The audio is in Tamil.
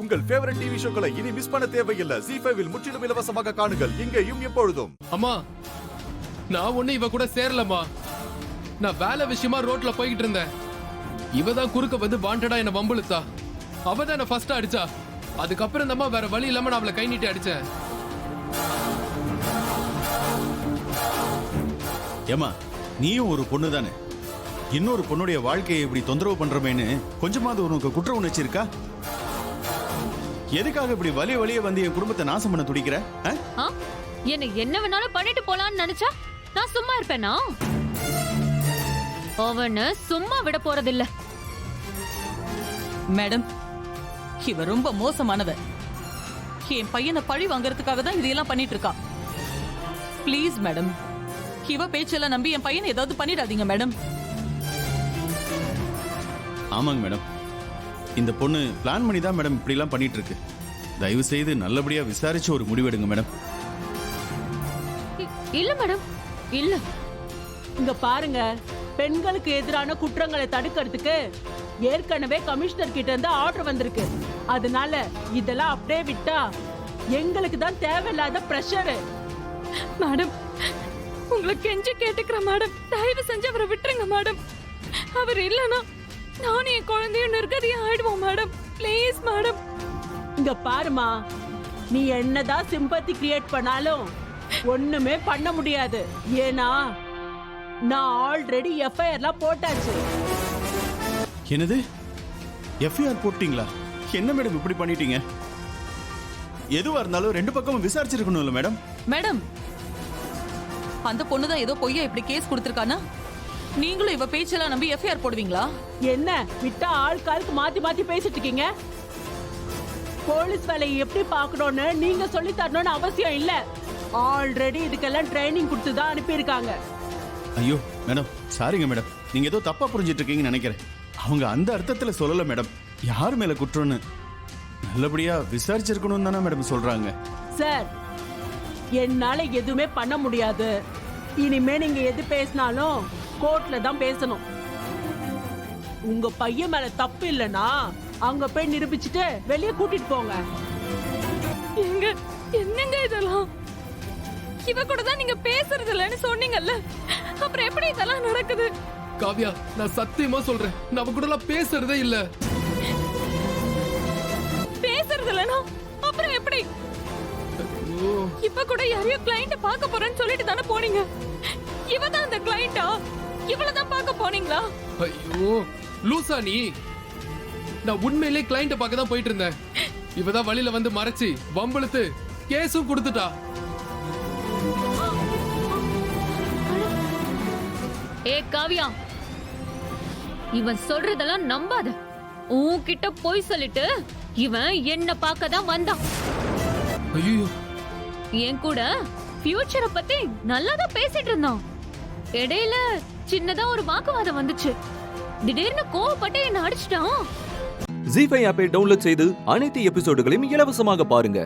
உங்கள் ஃபேவரட் டிவி ஷோக்களை இனி மிஸ் பண்ண தேவையில்லை. ZEE5 இல் முற்றிலும் இலவசமாக காணுங்கள். இங்கேயும் எப்பொழுதும். அம்மா, நான் ஒண்ணு இவ கூட சேரலம்மா. நான் வேலை விஷயமா ரோட்ல போய்கிட்டு இருந்தேன். இவ தான் குறுக்க வந்து வாண்டடா என்ன வம்புழுத்தா. அவ தான் என்ன ஃபர்ஸ்ட் அடிச்சா. அதுக்கப்புறம் தான் வேற வழி இல்லாம நான் அவளை கை நீட்டி அடிச்சேன். ஏமா, நீயும் ஒரு பொண்ணு தானே. இன்னொரு பொண்ணுடைய வாழ்க்கையை இப்படி தொந்தரவு பண்றமேன்னு கொஞ்சமாவது உனக்கு குற்ற உணர்ச்சி இருக்கா? எதுக்காக இப்படி வலிய வந்து என் குடும்பத்தை நாசம் பண்ண துடிக்கிற? என்ன வேணாலும் பண்ணிட்டு போலான்னு நினைச்சா நான் சும்மா இருப்பேனா? அவனை சும்மா விட போறதில்ல. மேடம், இவ ரொம்ப மோசமானவ. என் பையனை பழி வாங்கறதுக்காக தான் இதையெல்லாம் பண்ணிட்டு இருக்கா. பிளீஸ் மேடம், இவ பேச்செல்லாம் நம்பி என் பையனை ஏதாவது பண்ணிடாதீங்க மேடம். ஆமாங்க மேடம், இந்த பொண்ணு பிளான் பண்ணி தான் மேடம் இப்படி எல்லாம் பண்ணிட்டு இருக்கு. தயவு செய்து நல்லபடியா விசாரிச்சு ஒரு முடிவெடுங்க மேடம். இல்ல மேடம், இல்ல. இங்க பாருங்க, பெண்களுக்கு எதிரான குற்றங்களை தடுக்கிறதுக்கு ஏற்கனவே கமிஷனர் கிட்ட இருந்து ஆர்டர் வந்திருக்கு. அதனால இதெல்லாம் அப்படியே விட்டா எங்களுக்கு தான் தேவையில்லாத பிரஷர். மேடம், உங்களை கெஞ்சி கேட்டுக்கிற மேடம், தயவு செஞ்சு அவரை விட்டுருங்க மேடம். அவர் இல்லனா நானும் என் குழந்தையும் நிர்கதியா ஆயிடுவோம் மேடம். Please madam. இங்க பாருமா, நீ என்னதான் சிம்பத்தி கிரியேட் பண்ணாலும் ஒண்ணுமே பண்ண முடியாது. ஏன்னா நான் ஆல்ரெடி எஃப்ஐஆர்லாம் போட்டாச்சு. என்னது, எஃப்ஐஆர் போட்டீங்களா? என்ன மேடம் இப்படி பண்ணிட்டீங்க? எதுவா இருந்தாலும் ரெண்டு பக்கமும் விசாரிச்சிருக்கணும்ல மேடம். மேடம், அந்த பொண்ணுதான் ஏதோ பொய்யா இப்படி கேஸ் கொடுத்திருக்கானா? நீங்களும் இவ பேச்செல்லாம் நம்பி எஃப்ஐஆர் போடுவீங்களா? என்ன விட்டா ஆள் காலுக்கு மாத்தி மாத்தி பேசிட்டு இருக்கீங்க? போலீஸ் வேலையை எப்படி பாக்கணும்னு நீங்க சொல்லி தரணும்னு அவசியம் இல்ல. ஆல்ரெடி இதுக்கெல்லாம் ட்ரைனிங் கொடுத்து தான் அனுப்பியிருக்காங்க. ஐயோ மேடம், சாரிங்க மேடம், நீங்க ஏதோ தப்பா புரிஞ்சிட்டு இருக்கீங்கன்னு நினைக்கிறேன். அவங்க அந்த அர்த்தத்துல சொல்லல மேடம். யார் மேல குற்றம்னு நல்லபடியா விசாரிச்சிருக்கணும் தானே மேடம் சொல்றாங்க. சார், என்னால எதுவுமே பண்ண முடியாது. இனிமே நீங்க எது பேசினாலும் கோர்ட்ல தான் பேசணும். உங்க பையன் மேல தப்பு இல்லனா அங்க போய் நிரூபிச்சுட்டு வெளியே கூட்டிட்டு போங்க. என்னங்க இதெல்லாம்? இவ கூட தான் நீங்க பேசுறது இல்லன்னு சொன்னீங்கல்ல, அப்புறம் எப்படி இதெல்லாம் நடக்குது? காவ்யா, நான் சத்தியமா சொல்றேன், நான் அவ கூட எல்லாம் பேசுறதே இல்ல. பேசுறது இல்லனா அப்புறம் எப்படி? இப்ப கூட யாரையோ கிளையண்ட் பார்க்க போறேன்னு சொல்லிட்டு தானே போனீங்க. இவ தான் அந்த கிளையண்டா? இவள தான் பார்க்க போனீங்களா? ஐயோ லூசா நீ. நான் உண்மையிலே கிளையண்ட பார்க்க தான் போயிட்டு இருந்தேன். இவ தான் வழியில வந்து மறைச்சி வம்பிழுத்து கேஸும் கொடுத்துட்டா. ஏ காவ்யா, இவன் சொல்றதெல்லாம் நம்பாத. உன்கிட்ட போய் சொல்லிட்டு இவன் என்ன பார்க்க தான் வந்தான். ஐயோ, என் கூட ஃபியூச்சரை பத்தி நல்லா தான் பேசிட்டு இருந்தான். இடையில சின்னதா ஒரு வாக்குவாதம் வந்துச்சு. திடீர்னு கோவப்பட்டு என்ன அடிச்சிட்டான். ZEE5 ஆப்பை டவுன்லோட் செய்து அனைத்து எபிசோடுகளையும் இலவசமாக பாருங்க.